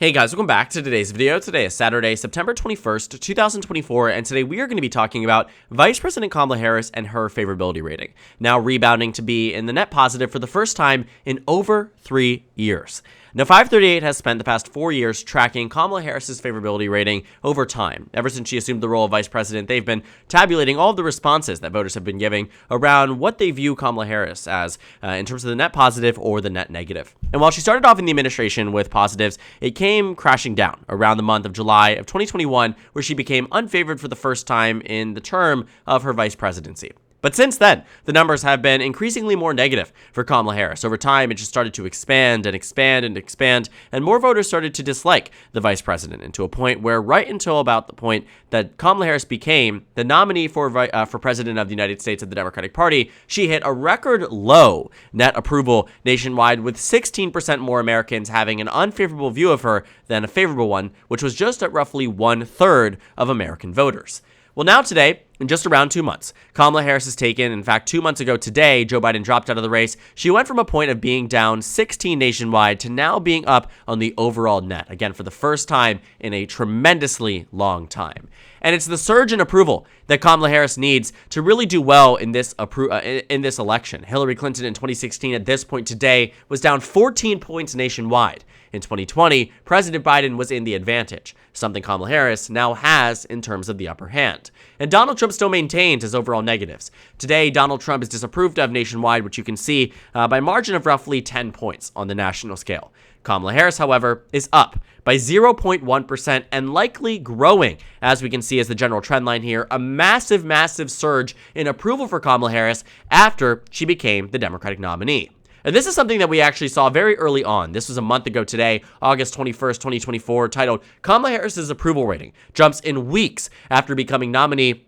Hey guys, welcome back to today's video. Today is Saturday, September 21st, 2024, and today we are going to be talking about Vice President Kamala Harris and her favorability rating, now rebounding to be in the net positive for the first time in over 3 years. Now, FiveThirtyEight has spent the past 4 years tracking Kamala Harris's favorability rating over time. Ever since she assumed the role of vice president, they've been tabulating all of the responses that voters have been giving around what they view Kamala Harris as in terms of the net positive or the net negative. And while she started off in the administration with positives, it came crashing down around the month of July of 2021, where she became unfavored for the first time in the term of her vice presidency. But since then, the numbers have been increasingly more negative for Kamala Harris. Over time, it just started to expand and expand and expand, and more voters started to dislike the vice president, and to a point where right until about the point that Kamala Harris became the nominee for president of the United States of the Democratic Party, she hit a record low net approval nationwide, with 16% more Americans having an unfavorable view of her than a favorable one, which was just at roughly 1/3 of American voters. Well, now today, in just around 2 months, Kamala Harris has taken, in fact, 2 months ago today, Joe Biden dropped out of the race. She went from a point of being down 16 nationwide to now being up on the overall net, again, for the first time in a tremendously long time. And it's the surge in approval that Kamala Harris needs to really do well in this election. Hillary Clinton in 2016 at this point today was down 14 points nationwide. In 2020, President Biden was in the advantage, something Kamala Harris now has in terms of the upper hand. And Donald Trump still maintains his overall negatives. Today, Donald Trump is disapproved of nationwide, which you can see by a margin of roughly 10 points on the national scale. Kamala Harris, however, is up by 0.1% and likely growing, as we can see as the general trend line here, a massive, massive surge in approval for Kamala Harris after she became the Democratic nominee. And this is something that we actually saw very early on. This was a month ago today, August 21st, 2024, titled Kamala Harris's approval rating jumps in weeks after becoming nominee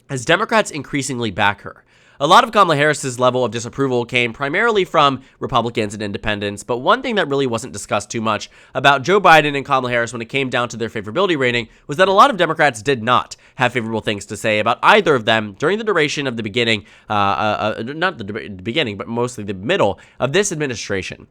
as Democrats increasingly back her. A lot of Kamala Harris's level of disapproval came primarily from Republicans and independents, but one thing that really wasn't discussed too much about Joe Biden and Kamala Harris when it came down to their favorability rating was that a lot of Democrats did not have favorable things to say about either of them during the duration of the beginning, not the beginning, but mostly the middle of this administration.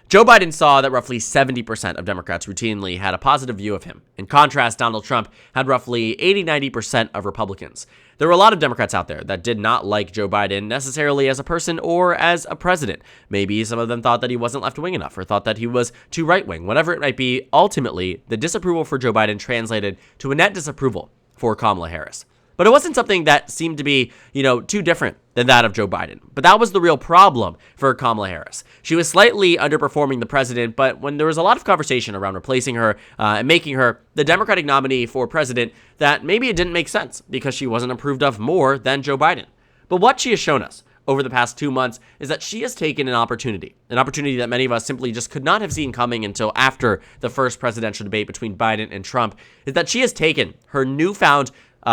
Joe Biden saw that roughly 70% of Democrats routinely had a positive view of him. In contrast, Donald Trump had roughly 80-90% of Republicans. There were a lot of Democrats out there that did not like Joe Biden necessarily as a person or as a president. Maybe some of them thought that he wasn't left-wing enough or thought that he was too right-wing. Whatever it might be, ultimately, the disapproval for Joe Biden translated to a net disapproval for Kamala Harris. But it wasn't something that seemed to be, too different than that of Joe Biden. But that was the real problem for Kamala Harris. She was slightly underperforming the president, but when there was a lot of conversation around replacing her and making her the Democratic nominee for president, that maybe it didn't make sense because she wasn't approved of more than Joe Biden. But what she has shown us over the past 2 months is that she has taken an opportunity that many of us simply just could not have seen coming until after the first presidential debate between Biden and Trump, is that she has taken her newfound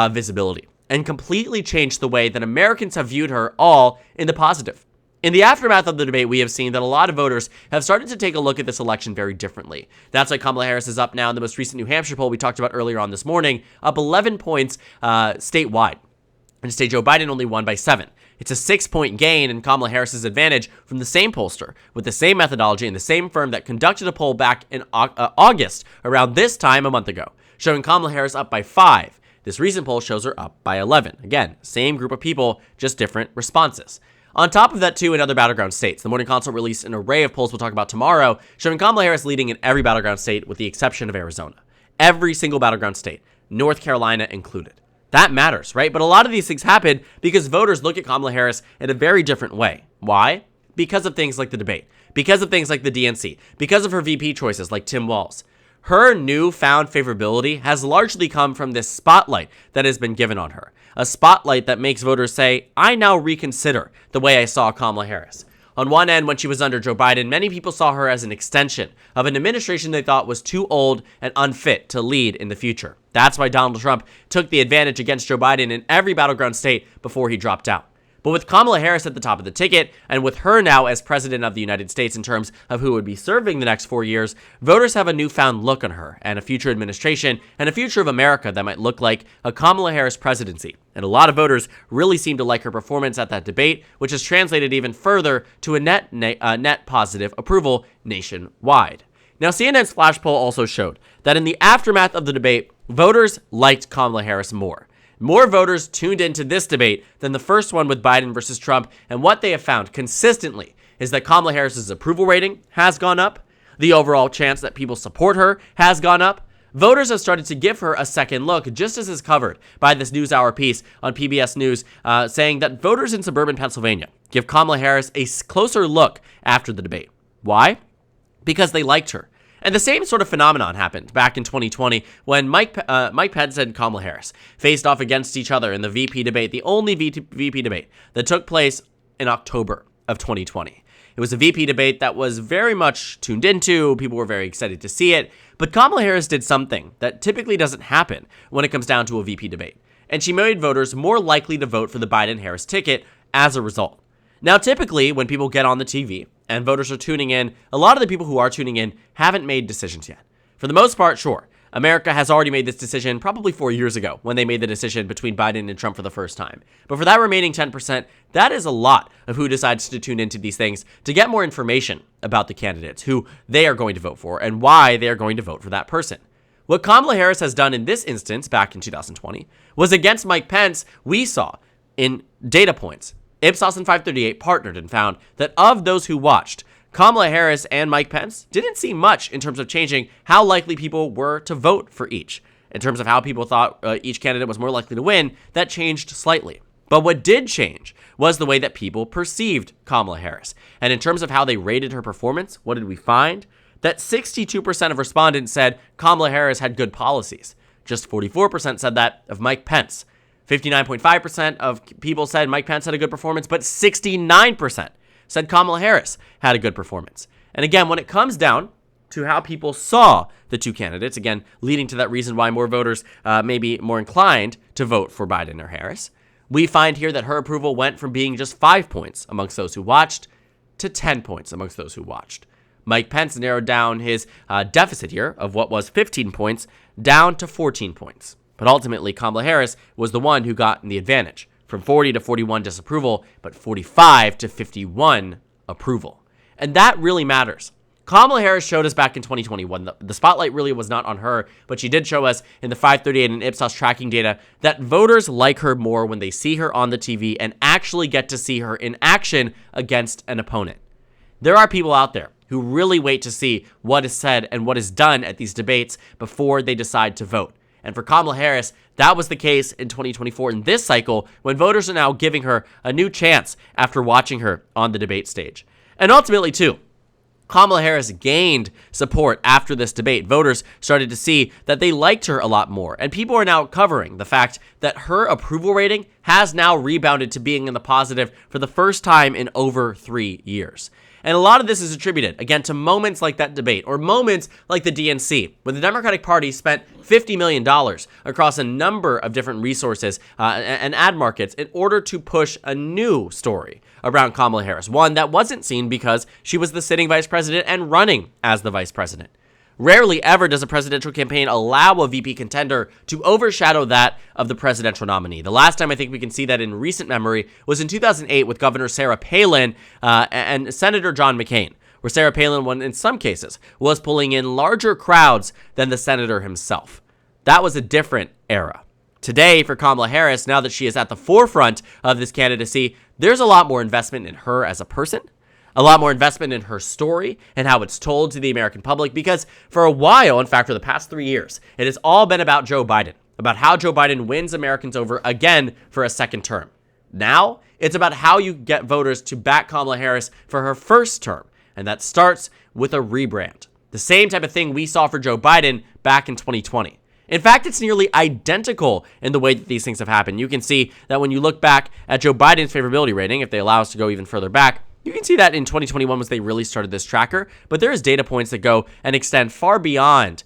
visibility and completely changed the way that Americans have viewed her all in the positive. In the aftermath of the debate, we have seen that a lot of voters have started to take a look at this election very differently. That's why Kamala Harris is up now in the most recent New Hampshire poll we talked about earlier on this morning, up 11 points statewide. And state Joe Biden only won by 7. It's a 6-point gain in Kamala Harris's advantage from the same pollster with the same methodology and the same firm that conducted a poll back in August around this time a month ago, showing Kamala Harris up by 5. This recent poll shows her up by 11. Again, same group of people, just different responses. On top of that, too, in other battleground states, the Morning Consult released an array of polls we'll talk about tomorrow, showing Kamala Harris leading in every battleground state with the exception of Arizona. Every single battleground state, North Carolina included. That matters, right? But a lot of these things happen because voters look at Kamala Harris in a very different way. Why? Because of things like the debate, because of things like the DNC, because of her VP choices like Tim Walz. Her newfound favorability has largely come from this spotlight that has been given on her. A spotlight that makes voters say, I now reconsider the way I saw Kamala Harris. On one end, when she was under Joe Biden, many people saw her as an extension of an administration they thought was too old and unfit to lead in the future. That's why Donald Trump took the advantage against Joe Biden in every battleground state before he dropped out. But with Kamala Harris at the top of the ticket, and with her now as president of the United States in terms of who would be serving the next 4 years, voters have a newfound look on her and a future administration and a future of America that might look like a Kamala Harris presidency. And a lot of voters really seem to like her performance at that debate, which has translated even further to a net positive approval nationwide. Now, CNN's flash poll also showed that in the aftermath of the debate, voters liked Kamala Harris more. More voters tuned into this debate than the first one with Biden versus Trump, and what they have found consistently is that Kamala Harris's approval rating has gone up, the overall chance that people support her has gone up. Voters have started to give her a second look, just as is covered by this NewsHour piece on PBS News, saying that voters in suburban Pennsylvania give Kamala Harris a closer look after the debate. Why? Because they liked her. And the same sort of phenomenon happened back in 2020 when Mike Pence and Kamala Harris faced off against each other in the VP debate, the only VP debate that took place in October of 2020. It was a VP debate that was very much tuned into. People were very excited to see it. But Kamala Harris did something that typically doesn't happen when it comes down to a VP debate. And she made voters more likely to vote for the Biden-Harris ticket as a result. Now, typically, when people get on the TV and voters are tuning in, a lot of the people who are tuning in haven't made decisions yet. For the most part, sure. America has already made this decision probably 4 years ago when they made the decision between Biden and Trump for the first time. But for that remaining 10%, that is a lot of who decides to tune into these things to get more information about the candidates, who they are going to vote for, and why they are going to vote for that person. What Kamala Harris has done in this instance back in 2020 was against Mike Pence. We saw in data points. Ipsos and FiveThirtyEight partnered and found that of those who watched, Kamala Harris and Mike Pence didn't see much in terms of changing how likely people were to vote for each. In terms of how people thought each candidate was more likely to win, that changed slightly. But what did change was the way that people perceived Kamala Harris. And in terms of how they rated her performance, what did we find? That 62% of respondents said Kamala Harris had good policies. Just 44% said that of Mike Pence. 59.5% of people said Mike Pence had a good performance, but 69% said Kamala Harris had a good performance. And again, when it comes down to how people saw the two candidates, again, leading to that reason why more voters may be more inclined to vote for Biden or Harris, we find here that her approval went from being just 5 points amongst those who watched to 10 points amongst those who watched. Mike Pence narrowed down his deficit here of what was 15 points down to 14 points. But ultimately, Kamala Harris was the one who got the advantage, from 40 to 41 disapproval, but 45 to 51 approval. And that really matters. Kamala Harris showed us back in 2021, the spotlight really was not on her, but she did show us in the FiveThirtyEight and Ipsos tracking data that voters like her more when they see her on the TV and actually get to see her in action against an opponent. There are people out there who really wait to see what is said and what is done at these debates before they decide to vote. And for Kamala Harris, that was the case in 2024 in this cycle, when voters are now giving her a new chance after watching her on the debate stage. And ultimately, too, Kamala Harris gained support after this debate. Voters started to see that they liked her a lot more, and people are now covering the fact that her approval rating has now rebounded to being in the positive for the first time in over 3 years. And a lot of this is attributed, again, to moments like that debate, or moments like the DNC, when the Democratic Party spent $50 million across a number of different resources and ad markets in order to push a new story around Kamala Harris, one that wasn't seen because she was the sitting vice president and running as the vice president. Rarely ever does a presidential campaign allow a VP contender to overshadow that of the presidential nominee. The last time I think we can see that in recent memory was in 2008 with Governor Sarah Palin and Senator John McCain, where Sarah Palin, in some cases, was pulling in larger crowds than the senator himself. That was a different era. Today, for Kamala Harris, now that she is at the forefront of this candidacy, there's a lot more investment in her as a person, a lot more investment in her story and how it's told to the American public, because for a while, in fact, for the past 3 years, it has all been about Joe Biden, about how Joe Biden wins Americans over again for a second term. Now, it's about how you get voters to back Kamala Harris for her first term, and that starts with a rebrand. The same type of thing we saw for Joe Biden back in 2020. In fact, it's nearly identical in the way that these things have happened. You can see that when you look back at Joe Biden's favorability rating, if they allow us to go even further back, you can see that in 2021 was they really started this tracker, but there is data points that go and extend far beyond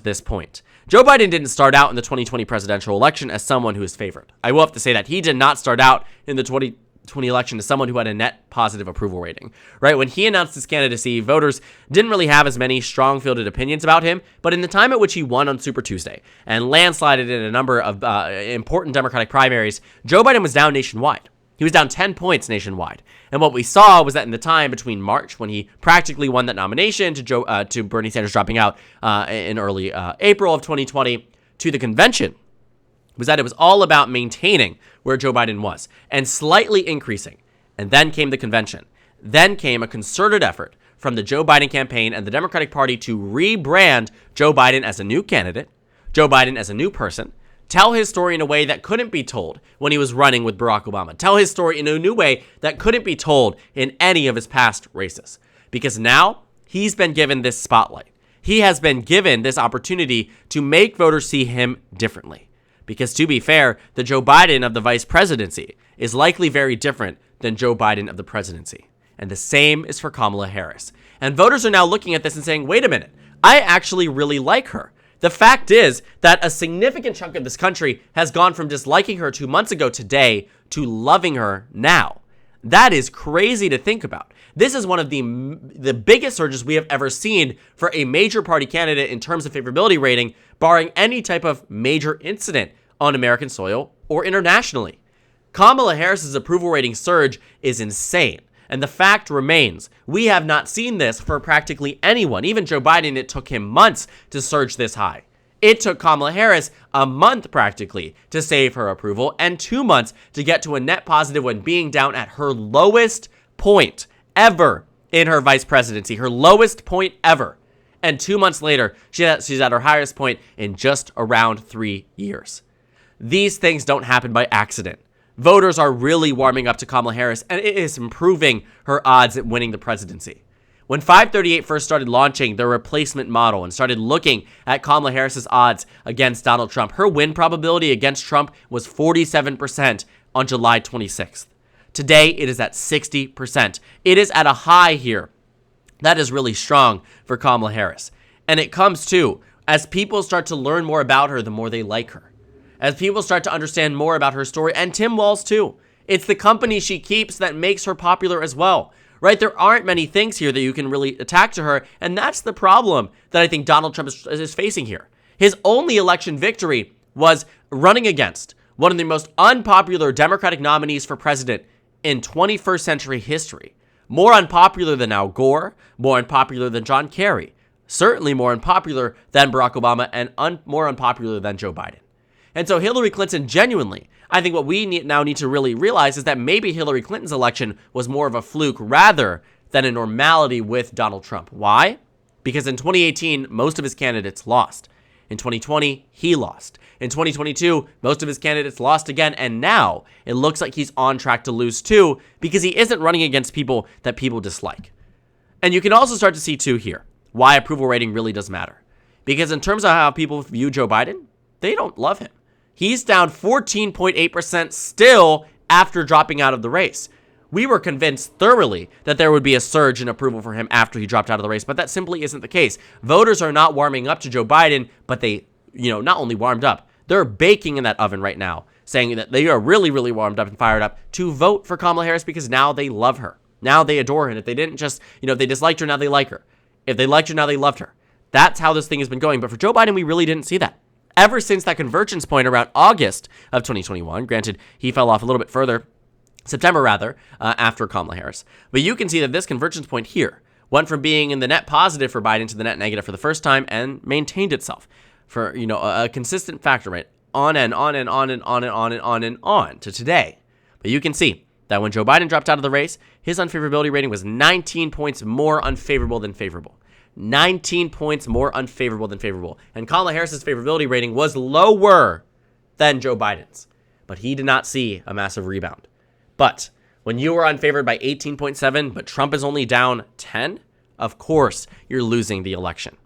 this point. Joe Biden didn't start out in the 2020 presidential election as someone who is favored. I will have to say that he did not start out in the 2020 election as someone who had a net positive approval rating, right? When he announced his candidacy, voters didn't really have as many strong-fielded opinions about him, but in the time at which he won on Super Tuesday and landslided in a number of important Democratic primaries, Joe Biden was down nationwide. He was down 10 points nationwide. And what we saw was that in the time between March, when he practically won that nomination, to Bernie Sanders dropping out in early April of 2020, to the convention, was that it was all about maintaining where Joe Biden was and slightly increasing. And then came the convention. Then came a concerted effort from the Joe Biden campaign and the Democratic Party to rebrand Joe Biden as a new candidate, Joe Biden as a new person, tell his story in a way that couldn't be told when he was running with Barack Obama, tell his story in a new way that couldn't be told in any of his past races. Because now he's been given this spotlight. He has been given this opportunity to make voters see him differently. Because to be fair, the Joe Biden of the vice presidency is likely very different than Joe Biden of the presidency. And the same is for Kamala Harris. And voters are now looking at this and saying, wait a minute, I actually really like her. The fact is that a significant chunk of this country has gone from disliking her 2 months ago today to loving her now. That is crazy to think about. This is one of the biggest surges we have ever seen for a major party candidate in terms of favorability rating, barring any type of major incident on American soil or internationally. Kamala Harris's approval rating surge is insane. And the fact remains, we have not seen this for practically anyone. Even Joe Biden, it took him months to surge this high. It took Kamala Harris a month practically to save her approval and 2 months to get to a net positive when being down at her lowest point ever in her vice presidency, her lowest point ever. And 2 months later, she's at her highest point in just around 3 years. These things don't happen by accident. Voters are really warming up to Kamala Harris, and it is improving her odds at winning the presidency. When FiveThirtyEight first started launching their replacement model and started looking at Kamala Harris's odds against Donald Trump, her win probability against Trump was 47% on July 26th. Today, it is at 60%. It is at a high here. That is really strong for Kamala Harris. And it comes, too, as people start to learn more about her, the more they like her. As people start to understand more about her story, and Tim Walz too. It's the company she keeps that makes her popular as well, right? There aren't many things here that you can really attack to her, and that's the problem that I think Donald Trump is facing here. His only election victory was running against one of the most unpopular Democratic nominees for president in 21st century history. More unpopular than Al Gore, more unpopular than John Kerry, certainly more unpopular than Barack Obama, and more unpopular than Joe Biden. And so Hillary Clinton genuinely, I think what we now need to really realize is that maybe Hillary Clinton's election was more of a fluke rather than a normality with Donald Trump. Why? Because in 2018, most of his candidates lost. In 2020, he lost. In 2022, most of his candidates lost again. And now it looks like he's on track to lose too, because he isn't running against people that people dislike. And you can also start to see too here why approval rating really does matter. Because in terms of how people view Joe Biden, they don't love him. He's down 14.8% still after dropping out of the race. We were convinced thoroughly that there would be a surge in approval for him after he dropped out of the race, but that simply isn't the case. Voters are not warming up to Joe Biden, but they, not only warmed up, they're baking in that oven right now, saying that they are really, really warmed up and fired up to vote for Kamala Harris because now they love her. Now they adore her. And if they didn't just, if they disliked her, now they like her. If they liked her, now they loved her. That's how this thing has been going. But for Joe Biden, we really didn't see that. Ever since that convergence point around August of 2021, granted, he fell off a little bit further, September rather, after Kamala Harris. But you can see that this convergence point here went from being in the net positive for Biden to the net negative for the first time and maintained itself for, a consistent factor, right? On and on and on and on and on and on and on to today. But you can see that when Joe Biden dropped out of the race, his unfavorability rating was 19 points more unfavorable than favorable. 19 points more unfavorable than favorable. And Kamala Harris's favorability rating was lower than Joe Biden's. But he did not see a massive rebound. But when you are unfavored by 18.7, but Trump is only down 10, of course you're losing the election.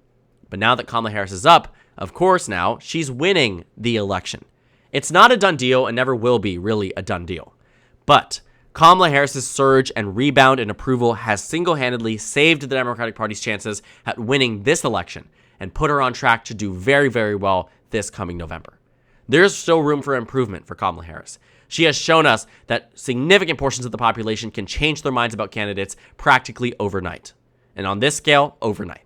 But now that Kamala Harris is up, of course now she's winning the election. It's not a done deal and never will be really a done deal. But Kamala Harris's surge and rebound in approval has single-handedly saved the Democratic Party's chances at winning this election and put her on track to do very, very well this coming November. There's still room for improvement for Kamala Harris. She has shown us that significant portions of the population can change their minds about candidates practically overnight. And on this scale, overnight.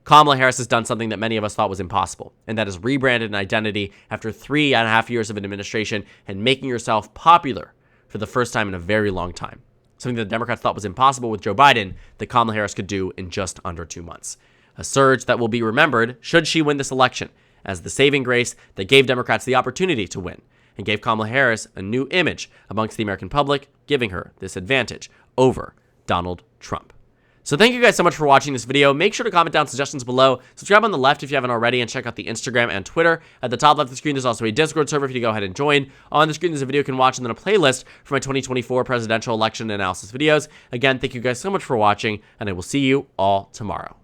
Kamala Harris has done something that many of us thought was impossible, and that is rebranded an identity after 3.5 years of an administration and making herself popular for for the first time in a very long time. Something that the Democrats thought was impossible with Joe Biden, that Kamala Harris could do in just under 2 months. A surge that will be remembered should she win this election as the saving grace that gave Democrats the opportunity to win and gave Kamala Harris a new image amongst the American public, giving her this advantage over Donald Trump. So thank you guys so much for watching this video. Make sure to comment down suggestions below. Subscribe on the left if you haven't already, and check out the Instagram and Twitter. At the top left of the screen, there's also a Discord server for you to go ahead and join. On the screen, there's a video you can watch and then a playlist for my 2024 presidential election analysis videos. Again, thank you guys so much for watching, and I will see you all tomorrow.